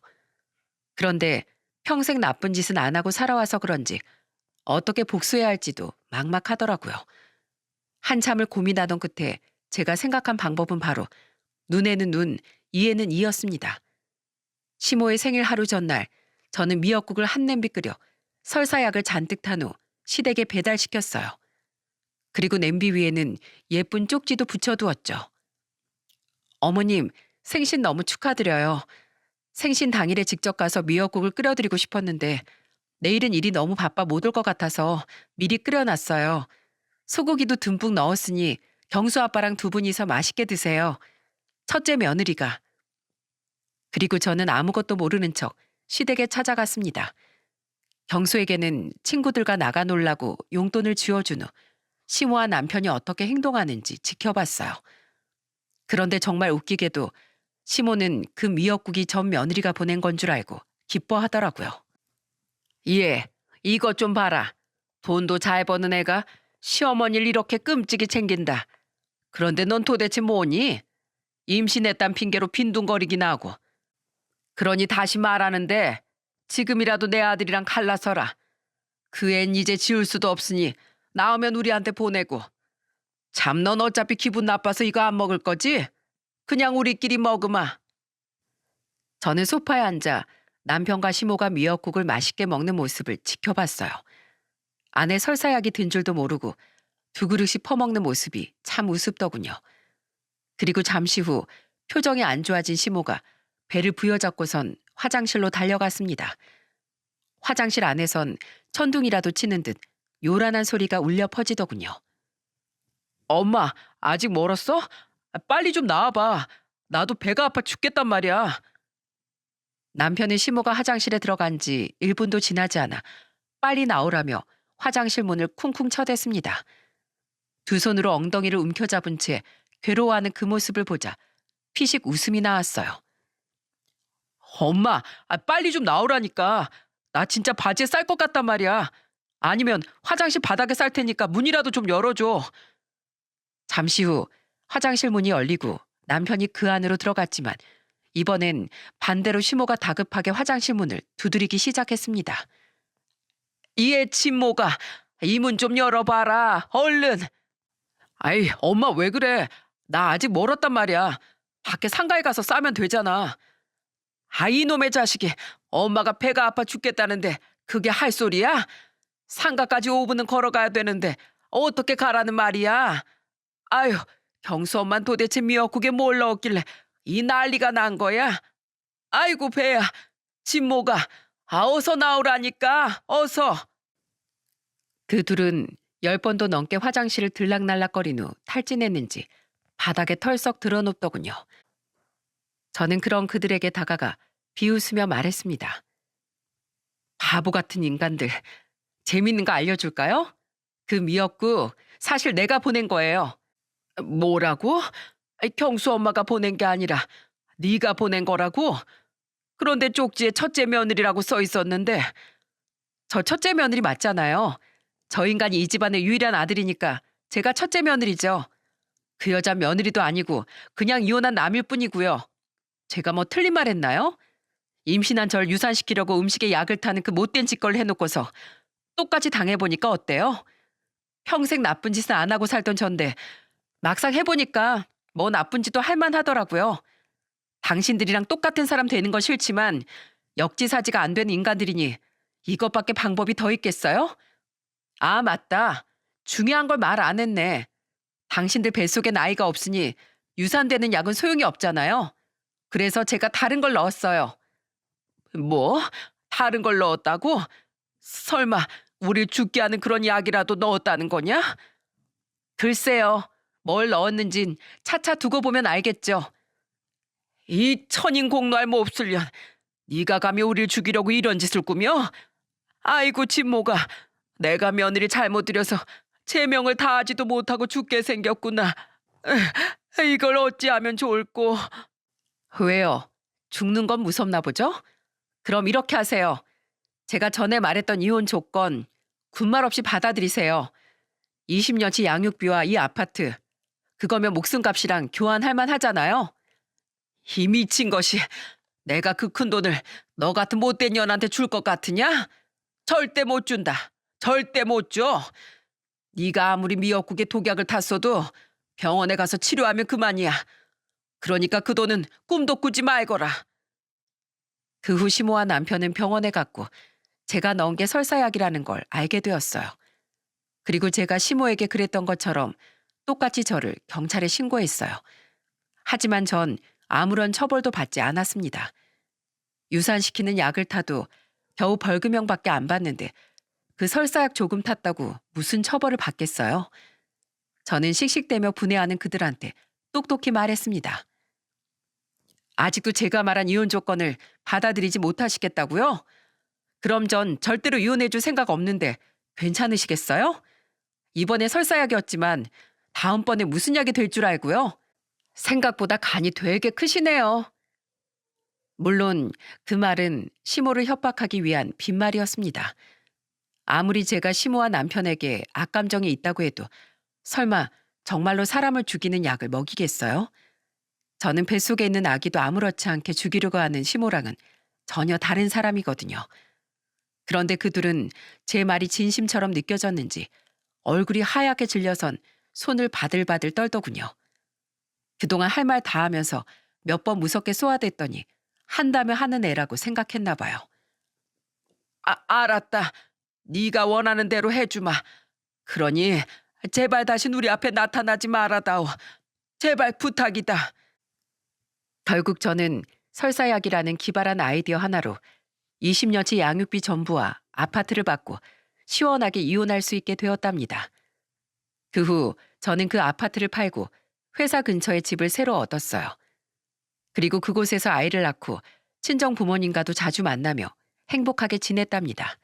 그런데 평생 나쁜 짓은 안 하고 살아와서 그런지 어떻게 복수해야 할지도 막막하더라고요. 한참을 고민하던 끝에 제가 생각한 방법은 바로 눈에는 눈, 이에는 이였습니다. 시모의 생일 하루 전날 저는 미역국을 한 냄비 끓여 설사약을 잔뜩 탄 후 시댁에 배달시켰어요. 그리고 냄비 위에는 예쁜 쪽지도 붙여두었죠. 어머님, 생신 너무 축하드려요. 생신 당일에 직접 가서 미역국을 끓여드리고 싶었는데 내일은 일이 너무 바빠 못 올 것 같아서 미리 끓여놨어요. 소고기도 듬뿍 넣었으니 경수 아빠랑 두 분이서 맛있게 드세요. 첫째 며느리가. 그리고 저는 아무것도 모르는 척 시댁에 찾아갔습니다. 경수에게는 친구들과 나가 놀라고 용돈을 쥐어준 후 시모와 남편이 어떻게 행동하는지 지켜봤어요. 그런데 정말 웃기게도 시모는 그 미역국이 전 며느리가 보낸 건 줄 알고 기뻐하더라고요. 예, 이것 좀 봐라. 돈도 잘 버는 애가 시어머니를 이렇게 끔찍이 챙긴다. 그런데 넌 도대체 뭐니? 임신했단 핑계로 빈둥거리기나 하고. 그러니 다시 말하는데 지금이라도 내 아들이랑 갈라서라. 그 앤 이제 지울 수도 없으니 나오면 우리한테 보내고. 참 넌 어차피 기분 나빠서 이거 안 먹을 거지? 그냥 우리끼리 먹으마. 저는 소파에 앉아 남편과 시모가 미역국을 맛있게 먹는 모습을 지켜봤어요. 안에 설사약이 든 줄도 모르고 두 그릇이 퍼먹는 모습이 참 우습더군요. 그리고 잠시 후 표정이 안 좋아진 시모가 배를 부여잡고선 화장실로 달려갔습니다. 화장실 안에선 천둥이라도 치는 듯 요란한 소리가 울려 퍼지더군요. 엄마, 아직 멀었어? 빨리 좀 나와봐. 나도 배가 아파 죽겠단 말이야. 남편은 시모가 화장실에 들어간 지 1분도 지나지 않아 빨리 나오라며 화장실 문을 쿵쿵 쳐댔습니다. 두 손으로 엉덩이를 움켜잡은 채 괴로워하는 그 모습을 보자 피식 웃음이 나왔어요. 엄마, 빨리 좀 나오라니까. 나 진짜 바지에 쌀 것 같단 말이야. 아니면 화장실 바닥에 쌀 테니까 문이라도 좀 열어줘. 잠시 후 화장실 문이 열리고 남편이 그 안으로 들어갔지만 이번엔 반대로 시모가 다급하게 화장실 문을 두드리기 시작했습니다. 이에 친모가 이 문 좀 열어봐라. 얼른. 아이, 엄마 왜 그래? 나 아직 멀었단 말이야. 밖에 상가에 가서 싸면 되잖아. 아, 이놈의 자식이 엄마가 배가 아파 죽겠다는데 그게 할 소리야? 상가까지 5분은 걸어가야 되는데 어떻게 가라는 말이야? 아유, 경수 엄만 도대체 미역국에 뭘 넣었길래 이 난리가 난 거야? 아이고 배야, 진모가 어서 나오라니까 어서. 그 둘은 10번도 넘게 화장실을 들락날락거린 후 탈진했는지 바닥에 털썩 드러눕더군요. 저는 그런 그들에게 다가가 비웃으며 말했습니다. 바보 같은 인간들, 재밌는 거 알려줄까요? 그 미역국 사실 내가 보낸 거예요. 뭐라고? 경수 엄마가 보낸 게 아니라 네가 보낸 거라고? 그런데 쪽지에 첫째 며느리라고 써 있었는데. 저 첫째 며느리 맞잖아요. 저 인간이 이 집안의 유일한 아들이니까 제가 첫째 며느리죠. 그 여자 며느리도 아니고 그냥 이혼한 남일 뿐이고요. 제가 뭐 틀린 말 했나요? 임신한 절 유산시키려고 음식에 약을 타는 그 못된 짓걸 해놓고서 똑같이 당해보니까 어때요? 평생 나쁜 짓은 안 하고 살던 전데 막상 해보니까 뭐 나쁜 짓도 할 만하더라고요. 당신들이랑 똑같은 사람 되는 건 싫지만 역지사지가 안 되는 인간들이니 이것밖에 방법이 더 있겠어요? 아, 맞다. 중요한 걸 말 안 했네. 당신들 뱃속에 나이가 없으니 유산되는 약은 소용이 없잖아요. 그래서 제가 다른 걸 넣었어요. 뭐? 다른 걸 넣었다고? 설마 우릴 죽게 하는 그런 약이라도 넣었다는 거냐? 글쎄요. 뭘 넣었는진 차차 두고 보면 알겠죠. 이 천인공노할 몹쓸년. 네가 감히 우릴 죽이려고 이런 짓을 꾸며? 아이고 진모가 내가 며느리 잘못 들여서 제명을 다하지도 못하고 죽게 생겼구나. 이걸 어찌하면 좋을꼬. 왜요? 죽는 건 무섭나 보죠? 그럼 이렇게 하세요. 제가 전에 말했던 이혼 조건 군말 없이 받아들이세요. 20년치 양육비와 이 아파트. 그거면 목숨값이랑 교환할 만하잖아요. 이 미친 것이 내가 그 큰 돈을 너 같은 못된 년한테 줄 것 같으냐? 절대 못 준다. 절대 못 줘. 네가 아무리 미역국에 독약을 탔어도 병원에 가서 치료하면 그만이야. 그러니까 그 돈은 꿈도 꾸지 말거라. 그 후 시모와 남편은 병원에 갔고 제가 넣은 게 설사약이라는 걸 알게 되었어요. 그리고 제가 시모에게 그랬던 것처럼 똑같이 저를 경찰에 신고했어요. 하지만 전 아무런 처벌도 받지 않았습니다. 유산시키는 약을 타도 겨우 벌금형밖에 안 받는데 그 설사약 조금 탔다고 무슨 처벌을 받겠어요? 저는 씩씩대며 분해하는 그들한테 똑똑히 말했습니다. 아직도 제가 말한 이혼 조건을 받아들이지 못하시겠다고요? 그럼 전 절대로 이혼해줄 생각 없는데 괜찮으시겠어요? 이번에 설사약이었지만 다음번에 무슨 약이 될 줄 알고요? 생각보다 간이 되게 크시네요. 물론 그 말은 시모를 협박하기 위한 빈말이었습니다. 아무리 제가 시모와 남편에게 악감정이 있다고 해도 설마 정말로 사람을 죽이는 약을 먹이겠어요? 저는 뱃속에 있는 아기도 아무렇지 않게 죽이려고 하는 시모랑은 전혀 다른 사람이거든요. 그런데 그들은 제 말이 진심처럼 느껴졌는지 얼굴이 하얗게 질려선 손을 바들바들 떨더군요. 그동안 할 말 다 하면서 몇 번 무섭게 쏘아댔더니 한다면 하는 애라고 생각했나 봐요. 알았다. 네가 원하는 대로 해주마. 그러니 제발 다시 우리 앞에 나타나지 말아다오. 제발 부탁이다. 결국 저는 설사약이라는 기발한 아이디어 하나로 20년치 양육비 전부와 아파트를 받고 시원하게 이혼할 수 있게 되었답니다. 그 후 저는 그 아파트를 팔고 회사 근처에 집을 새로 얻었어요. 그리고 그곳에서 아이를 낳고 친정 부모님과도 자주 만나며 행복하게 지냈답니다.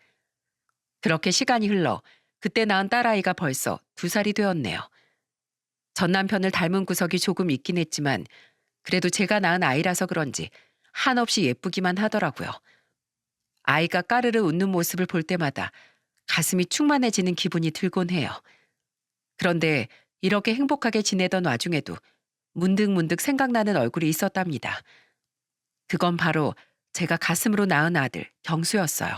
그렇게 시간이 흘러 그때 낳은 딸아이가 벌써 2살이 되었네요. 전 남편을 닮은 구석이 조금 있긴 했지만 그래도 제가 낳은 아이라서 그런지 한없이 예쁘기만 하더라고요. 아이가 까르르 웃는 모습을 볼 때마다 가슴이 충만해지는 기분이 들곤 해요. 그런데 이렇게 행복하게 지내던 와중에도 문득문득 생각나는 얼굴이 있었답니다. 그건 바로 제가 가슴으로 낳은 아들 경수였어요.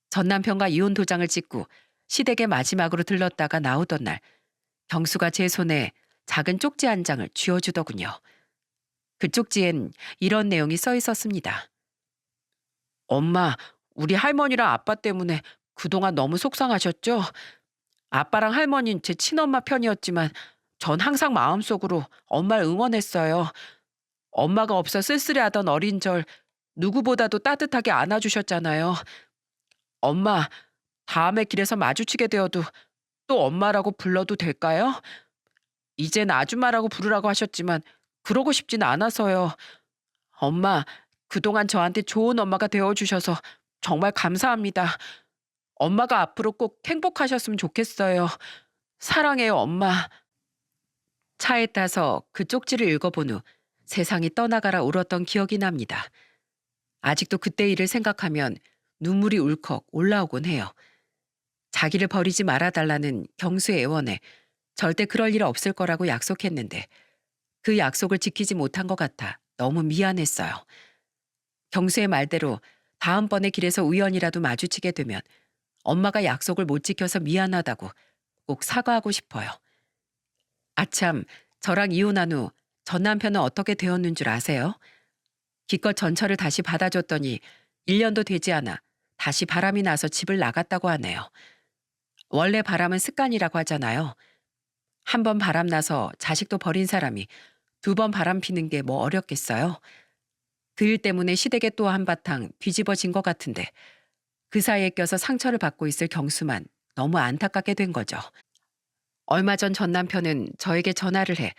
전 남편과 이혼 도장을 찍고 시댁에 마지막으로 들렀다가 나오던 날 경수가 제 손에 작은 쪽지 한 장을 쥐어주더군요. 그 쪽지엔 이런 내용이 써 있었습니다. 엄마, 우리 할머니랑 아빠 때문에 그동안 너무 속상하셨죠? 아빠랑 할머니는 제 친엄마 편이었지만 전 항상 마음속으로 엄마를 응원했어요. 엄마가 없어 쓸쓸해하던 어린 절 누구보다도 따뜻하게 안아주셨잖아요. 엄마, 다음에 길에서 마주치게 되어도 또 엄마라고 불러도 될까요? 이젠 아줌마라고 부르라고 하셨지만 그러고 싶진 않아서요. 엄마, 그동안 저한테 좋은 엄마가 되어주셔서 정말 감사합니다. 엄마가 앞으로 꼭 행복하셨으면 좋겠어요. 사랑해요, 엄마. 차에 타서 그 쪽지를 읽어본 후 세상이 떠나가라 울었던 기억이 납니다. 아직도 그때 일을 생각하면 눈물이 울컥 올라오곤 해요. 자기를 버리지 말아달라는 경수의 애원에 절대 그럴 일 없을 거라고 약속했는데 그 약속을 지키지 못한 것 같아 너무 미안했어요. 경수의 말대로 다음번에 길에서 우연이라도 마주치게 되면 엄마가 약속을 못 지켜서 미안하다고 꼭 사과하고 싶어요. 아참, 저랑 이혼한 후 전 남편은 어떻게 되었는 줄 아세요? 기껏 전처를 다시 받아줬더니 1년도 되지 않아 다시 바람이 나서 집을 나갔다고 하네요. 원래 바람은 습관이라고 하잖아요. 한 번 바람 나서 자식도 버린 사람이 2번 바람 피는 게 뭐 어렵겠어요? 그 일 때문에 시댁에 또 한바탕 뒤집어진 것 같은데 그 사이에 껴서 상처를 받고 있을 경수만 너무 안타깝게 된 거죠. 얼마 전 전 남편은 저에게 전화를 해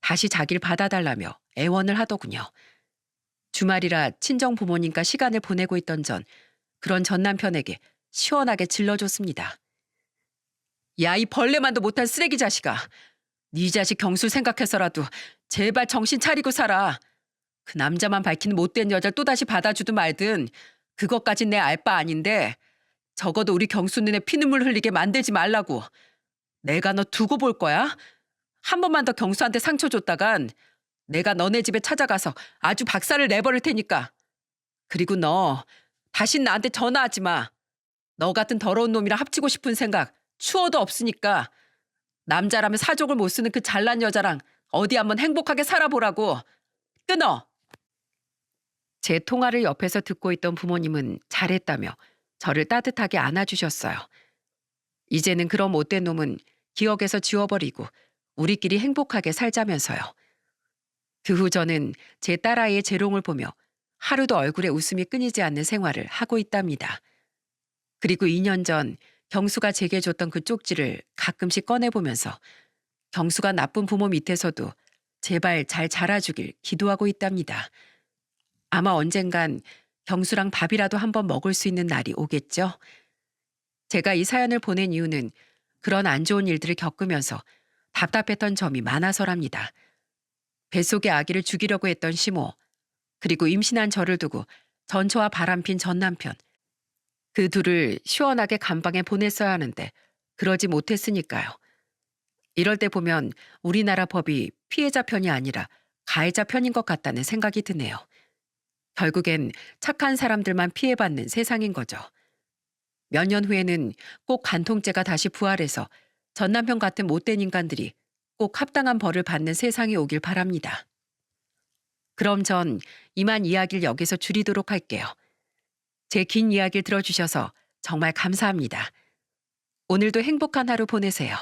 다시 자기를 받아달라며 애원을 하더군요. 주말이라 친정 부모님과 시간을 보내고 있던 그런 전 남편에게 시원하게 질러줬습니다. 야, 이 벌레만도 못한 쓰레기 자식아. 네 자식 경수 생각해서라도 제발 정신 차리고 살아. 그 남자만 밝히는 못된 여자를 또다시 받아주든 말든 그것까진 내 알 바 아닌데 적어도 우리 경수 눈에 피눈물 흘리게 만들지 말라고. 내가 너 두고 볼 거야? 한 번만 더 경수한테 상처 줬다간 내가 너네 집에 찾아가서 아주 박살을 내버릴 테니까. 그리고 너 다신 나한테 전화하지 마. 너 같은 더러운 놈이랑 합치고 싶은 생각 추워도 없으니까. 남자라면 사족을 못 쓰는 그 잘난 여자랑 어디 한번 행복하게 살아보라고. 끊어. 제 통화를 옆에서 듣고 있던 부모님은 잘했다며 저를 따뜻하게 안아주셨어요. 이제는 그런 못된 놈은 기억에서 지워버리고 우리끼리 행복하게 살자면서요. 그 후 저는 제 딸아이의 재롱을 보며 하루도 얼굴에 웃음이 끊이지 않는 생활을 하고 있답니다. 그리고 2년 전 경수가 제게 줬던 그 쪽지를 가끔씩 꺼내보면서 경수가 나쁜 부모 밑에서도 제발 잘 자라주길 기도하고 있답니다. 아마 언젠간 경수랑 밥이라도 한번 먹을 수 있는 날이 오겠죠? 제가 이 사연을 보낸 이유는 그런 안 좋은 일들을 겪으면서 답답했던 점이 많아서랍니다. 뱃속에 아기를 죽이려고 했던 시모, 그리고 임신한 저를 두고 전처와 바람핀 전 남편. 그 둘을 시원하게 감방에 보냈어야 하는데 그러지 못했으니까요. 이럴 때 보면 우리나라 법이 피해자 편이 아니라 가해자 편인 것 같다는 생각이 드네요. 결국엔 착한 사람들만 피해받는 세상인 거죠. 몇 년 후에는 꼭 간통죄가 다시 부활해서 전 남편 같은 못된 인간들이 꼭 합당한 벌을 받는 세상이 오길 바랍니다. 그럼 전 이만 이야기를 여기서 줄이도록 할게요. 제 긴 이야기를 들어주셔서 정말 감사합니다. 오늘도 행복한 하루 보내세요.